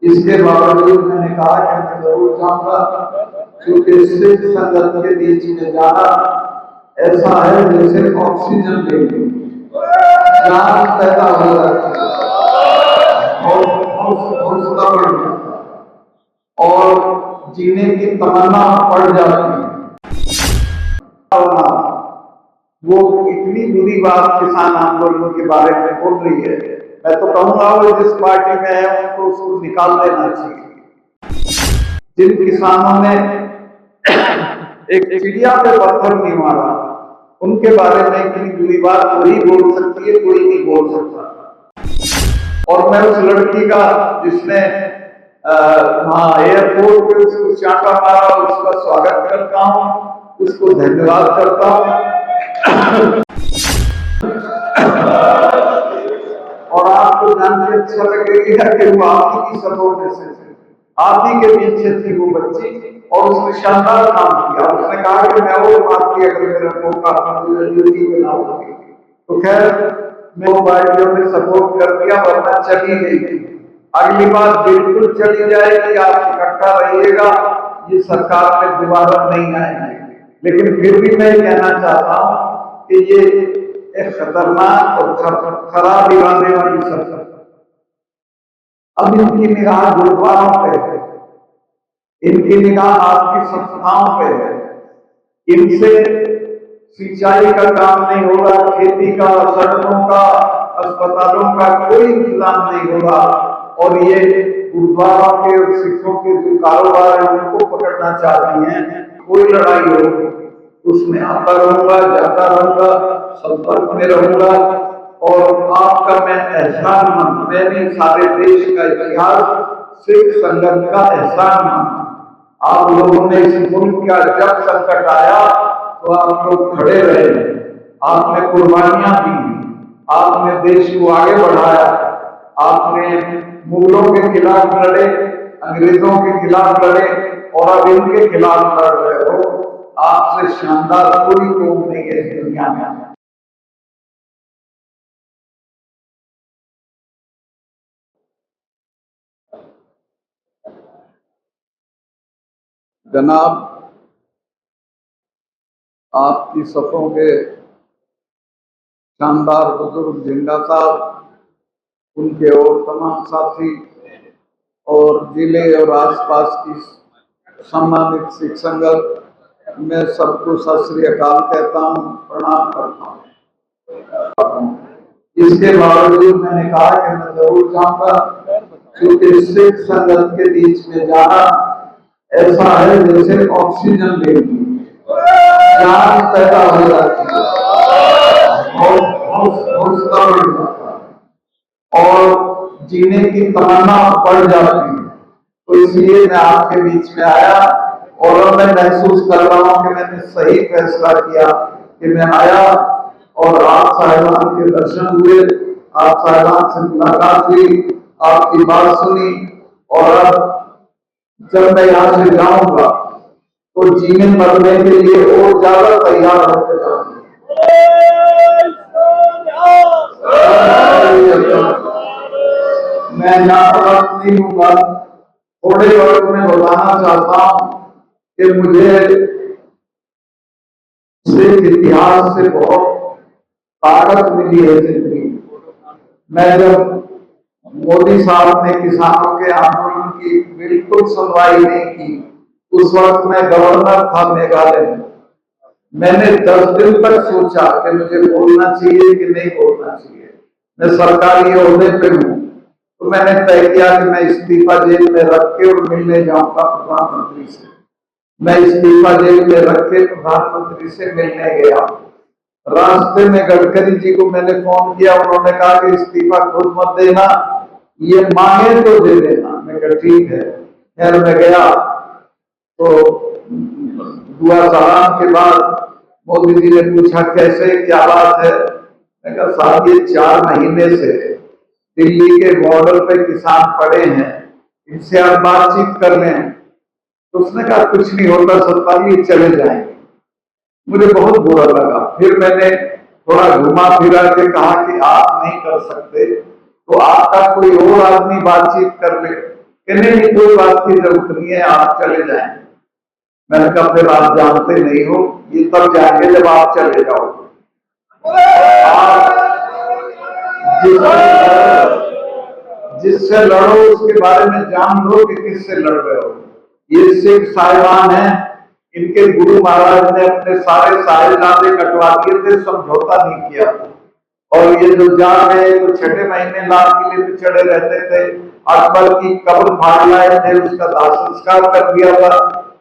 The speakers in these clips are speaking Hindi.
इसके बावजूद मैंने कहा कि मैं जरूर जाऊंगा, क्योंकि सिख संगत के बीच में जाना ऐसा है जैसे ऑक्सीजन लेनी, जान पैदा हो जाती है और हौसला बढ़ जाता है और जीने की तमन्ना बढ़ जाती है। वो इतनी बुरी बात किसान आंदोलन के बारे में बोल रही है, मैं तो कहूंगा वो जिस पार्टी में है उनको उसको निकाल देना चाहिए। जिन किसानों ने एक चिड़िया पे पत्थर नहीं मारा, उनके बारे में इतनी बुरी बात वही बोल सकती है, कोई नहीं बोल सकता। और मैं उस लड़की का जिसने एयरपोर्ट पे उसको चांटा मारा, उसका स्वागत करता हूँ, उसको धन्यवाद करता हूँ। और आपको जान के अच्छा लगेगा कि वो आप ही की सपोर्ट में से, आप ही के पीछे थी वो बच्ची और उसने शानदार काम किया। उसने कहा कि मैं वो पार्टी अगर मेरा मौका ड्यूटी में लाऊंगी, तो खैर मैं वो पार्टियों ने सपोर्ट कर दिया, वरना चली गई थी। अगली बार बिल्कुल चली जाएगी, आप इकट्ठा रहिएगा, ये सरकार में दोबारा नहीं आएगी। लेकिन फिर भी मैं कहना चाहता हूं कि ये एक खतरनाक और खराब इरादे वाली सरकार, अब इनकी निगाह गुरुद्वारों पे है, इनकी निगाह आपकी संस्थाओं पे है, इनसे सिंचाई का काम नहीं हो रहा, खेती का, सड़कों का, अस्पतालों का कोई इंतजाम नहीं हो रहा, और ये गुरुद्वारों के और सिखों के जो कारोबार है उनको पकड़ना चाहती हैं। कोई लड़ाई होगी उसमें आता रहूंगा, जाता रहूंगा, संपर्क में रहूंगा, और आपका मैं एहसान मैंने सारे देश का इतिहास सिख संगत का एहसान माना। आप लोगों ने इस मुल्क का जब संकट आया तो आप लोग खड़े रहे, आपने कुर्बानियां दी, आपने देश को आगे बढ़ाया, आपने मुगलों के खिलाफ लड़े, अंग्रेजों के खिलाफ लड़े और अब इनके खिलाफ लड़ रहे हो। आपसे शानदार कोई कौम नहीं है इस दुनिया में। जनाब, आपकी सफों के शानदार बुजुर्ग झिंगा साहब, उनके और तमाम साथी और जिले और आसपास की सम्मानित सिख संगत, मैं सबको सत श्री अकाल कहता हूँ, प्रणाम करता हूँ। इसके बावजूद मैंने कहा कि मैं जरूर जाऊंगा, क्योंकि सिख संगत के बीच में जाना ऐसा है जैसे ऑक्सीजन लेनी, जान पैदा हो जाती है और जीने की तमन्ना बढ़ जाती है। तो इसलिए मैं आपके बीच में आया और मैं महसूस कर रहा हूं कि मैंने सही फैसला किया कि मैं आया और आप साहिबान के दर्शन हुए, आप साहिबान से मुलाकात हुई, आपकी बात सुनी, और अब जब मैं यहाँ से जाऊंगा तो जीने मरने के लिए और ज्यादा तैयार होते जाऊंगा। मैं यहाँ नहीं हूँगा, थोड़े वक्त में बताना चाहता हूँ कि मुझे सिख इतिहास से बहुत ताकत मिली है जिंदगी। मैं जब मोदी साहब ने किसानों के आंदोलन की बिल्कुल सुनवाई नहीं की, उस वक्त मैं गवर्नर था मेघालय में। मैंने 10 दिन तक सोचा कि मुझे बोलना चाहिए कि नहीं बोलना चाहिए। मैं सरकारी ओहदे पे हूँ, तो मैंने तय किया कि मैं इस्तीफा जेल में रख के और मिलने जाऊंगा प्रधानमंत्री से। मैं इस्तीफा जेल में रख के प्रधानमंत्री से मिलने गया। रास्ते में गडकरी जी को मैंने फोन किया, उन्होंने कहा कि इस्तीफा खुद मत देना, ये मांगे तो दे देना। मैं कहा ठीक है। खैर मैं गया तो दुआ सलाम के बाद मोदी जी ने पूछा कैसे, क्या बात है। मैं कहा साहब ये 4 महीने से दिल्ली के बॉर्डर पे किसान पड़े हैं, इनसे आप बातचीत कर लें। तो उसने कहा कुछ नहीं होता सत्ता, ये चले जाएंगे। मुझे बहुत बुरा लगा। फिर मैंने थोड़ा घुमा फिरा के कहा कि आप नहीं कर सकते तो आपका कोई और आदमी बातचीत कर ले। कि नहीं कोई बात की जरूरत नहीं है, आप चले जाएं। मैंने कहा फिर आप जानते नहीं हो, ये तब जाएंगे जब आप चले जाओ। आप जिससे लड़ो उसके बारे में जान लो कि किससे लड़ रहे हो। ये सिख साहिबान हैं, इनके गुरु महाराज ने अपने सारे साहिबजादे कटवा दिए थे, समझौता नहीं किया। और ये जो जा रहे तो छठे महीने लाल किले पे चढ़े रहते थे, अकबर की कब्र फाड़ लाए थे, उसका दाह संस्कार कर दिया था।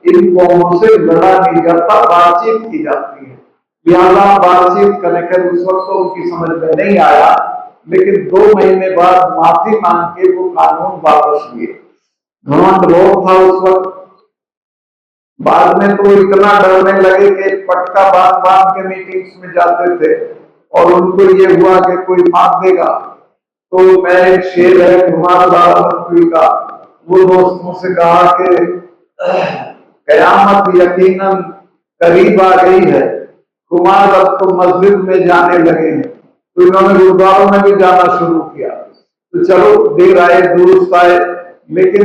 इन कौमों से लड़ा नहीं जाता, बातचीत की जाती है। लिहाजा बातचीत करने के उस वक्त तो उनकी समझ में नहीं आया, लेकिन 2 महीने बाद माफी मांग के वो कानून वापस लिए। घमंड लोग था उस वक्त। बाद में तो इतना डरने लगे कि पटका बांध बांध के मीटिंग्स में जाते थे, और उनको ये हुआ कि कोई मार देगा। तो मैं एक शेर है कुमार का, वो दोस्तों से कहा कि कयामत यकीनन करीब आ गई है, कुमार अब तो मस्जिद में जाने लगे हैं। तो इन्होंने गुरुद्वारों में भी जाना शुरू किया। तो चलो देर आए दुरुस्त आए, लेकिन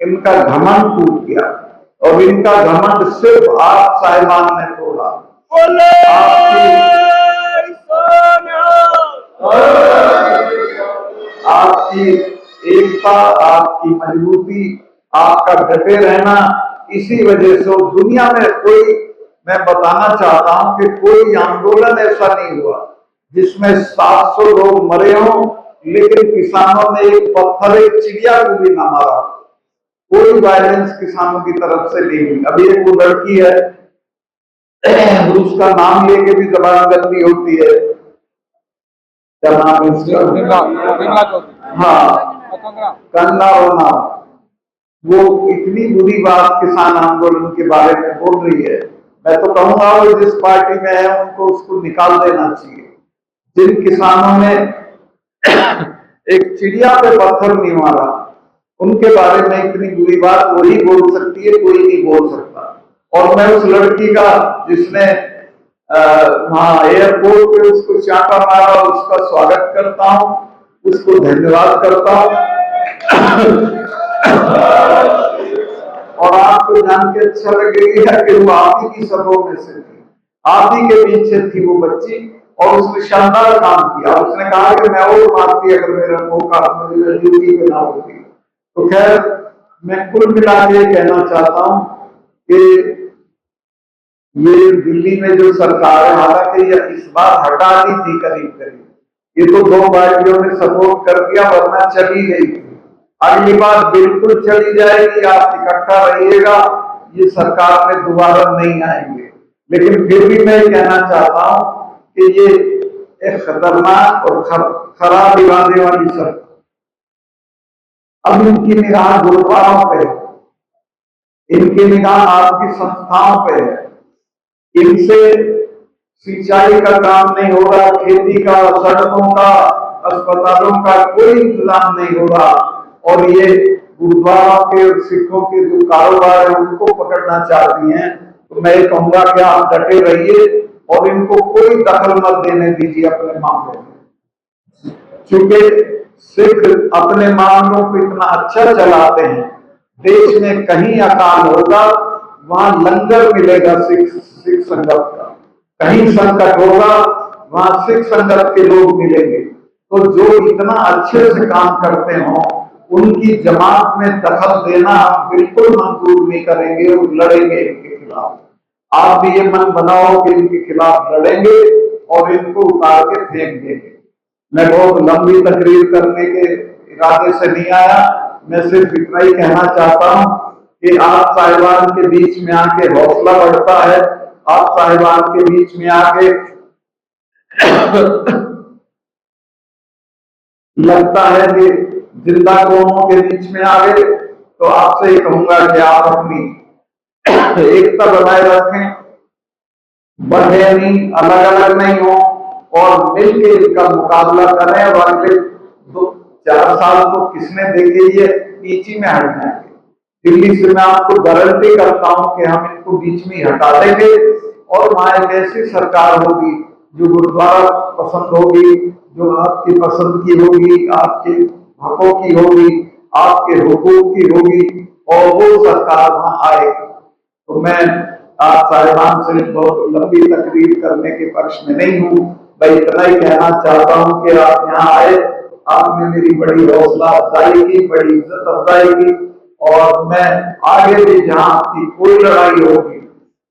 इनका घमंड टूट गया, और इनका घमंड सिर्फ आप साहिबान ने तोड़ा। आपकी एकता, आपकी मजबूती, आपका डटे रहना, इसी वजह से दुनिया में कोई, मैं बताना चाहता हूं कि कोई आंदोलन ऐसा नहीं हुआ जिसमें 700 लोग मरे हों, लेकिन किसानों ने एक पत्थर एक चिड़िया को भी ना मारा। कोई वायलेंस किसानों की तरफ से नहीं हुई। अभी एक वो लड़की है, उसका नाम लेके भी जबान गंदी होती है, क्या नाम है उसका? हाँ, कंगना बना। वो इतनी बुरी बात किसान आंदोलन के बारे में बोल रही है। मैं तो कहूंगा वो जिस पार्टी में है उनको उसको निकाल देना चाहिए। जिन किसानों ने एक चिड़िया पे पत्थर नहीं मारा, उनके बारे में इतनी बुरी बात वही बोल सकती है, कोई नहीं बोल सकता। और मैं उस लड़की का जिसने वहां एयरपोर्ट पे उसको चाटा मारा, उसका स्वागत करता हूं, उसको धन्यवाद करता हूं। और आपको जान के अच्छा लगेगा कि वो आप ही की सबों में से थी, आप ही के पीछे थी वो बच्ची, और उसने शानदार काम किया। उसने कहा कि मैं और मारती अगर मेरा मौका मुझे ड्यूटी पे ना होती। तो खैर मैं कुल मिला के कहना चाहता हूं कि ये दिल्ली में जो सरकार है, हालांकि ये इस बार हटा दी थी करीब करीब, ये तो 2 पार्टियों ने सपोर्ट कर दिया, वरना चली गई थी। अगली बार बिल्कुल चली जाएगी, आप इकट्ठा रहिएगा, ये सरकार में दोबारा नहीं आएंगे। लेकिन फिर भी मैं कहना चाहता हूं कि ये एक खतरनाक और खराब इरादे वाली सरकार, अब इनकी निगाह गुरुद्वारों पे है, इनकी निगाह आपकी संस्थाओं पे है। इनसे सिंचाई का काम नहीं हो रहा, खेती का, सड़कों का, अस्पतालों का कोई इंतजाम नहीं हो रहा, और ये गुरुद्वारों के और सिखों के जो कारोबार है उनको पकड़ना चाहती हैं। तो मैं कहूंगा कि आप डटे रहिए और इनको कोई दखल मत देने दीजिए अपने मामले में, क्योंकि सिख अपने मामलों को इतना अच्छा चलाते हैं। देश में कहीं अकाल होगा वहां लंगर मिलेगा सिख संगत का, कहीं संकट होगा वहां सिख संगत के लोग मिलेंगे। तो जो इतना अच्छे से काम करते हो उनकी जमात में दखल देना हम बिल्कुल मंजूर नहीं करेंगे और लड़ेंगे इनके खिलाफ। आप भी ये मन बनाओ कि इनके खिलाफ लड़ेंगे और इनको उतार के फेंक देंगे। मैं बहुत लंबी तकरीर करने के इरादे से नहीं आया, मैं सिर्फ इतना ही कहना चाहता हूं कि आप साहिबान के बीच में आके हौसला बढ़ता है, आप साहिबान के बीच में आके लगता है कि जिंदा कौमों के बीच में आ गए। तो आपसे ही कहूंगा कि आप अपनी एकता बनाए रखें, बढ़े नहीं, अलग अलग नहीं हो, और मिलकर इसका मुकाबला करें। और अगले 2-4 साल तो किसने देखे ये नीचे में हट जाएंगे। दिल्ली से मैं आपको गारंटी करता हूं कि हम इनको बीच में हटा देंगे, और वहां एक ऐसी सरकार होगी जो गुरुद्वारा पसंद होगी, जो आपकी पसंद की होगी, आपके हकों की होगी, आपके हुकूक की होगी और वो सरकार वहां आए। तो मैं आप साहिबान से बहुत लंबी तकरीर करने के पक्ष में नहीं हूँ, मैं इतना ही कहना चाहता हूँ कि आप यहाँ आए, आपने मेरी बड़ी हौसला अफजाई की, बड़ी इज्जत अफजाई की, और मैं आगे भी जहाँ आपकी कोई लड़ाई होगी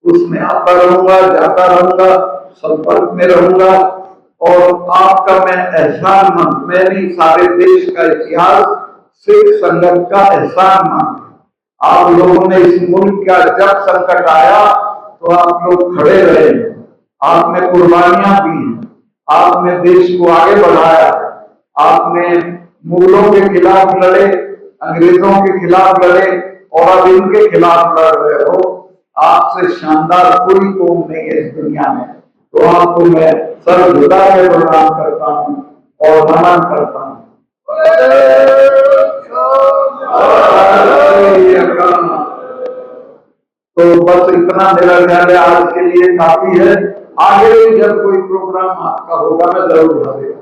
उसमें आता रहूंगा, जाता रहूंगा, संपर्क में रहूंगा। और आपका मैं एहसानमंद, मैं नहीं सारे देश का इतिहास सिख संगत का एहसानमंद। आप लोगों ने इस मुल्क का जब संकट आया तो आप लोग खड़े रहे, आपने कुर्बानियां दी, आपने देश को आगे बढ़ाया, आपने मुगलों के खिलाफ लड़े, अंग्रेजों के खिलाफ लड़े और अब इनके खिलाफ लड़ रहे हो। आपसे शानदार कोई कौम नहीं है इस दुनिया में। तो आपको मैं सर झुका के प्रणाम करता हूँ और नमन करता हूँ। तो बस इतना मेरा ख्याल है, आज के लिए काफी है। आगे भी जब कोई प्रोग्राम आपका होगा मैं जरूर हाजिर।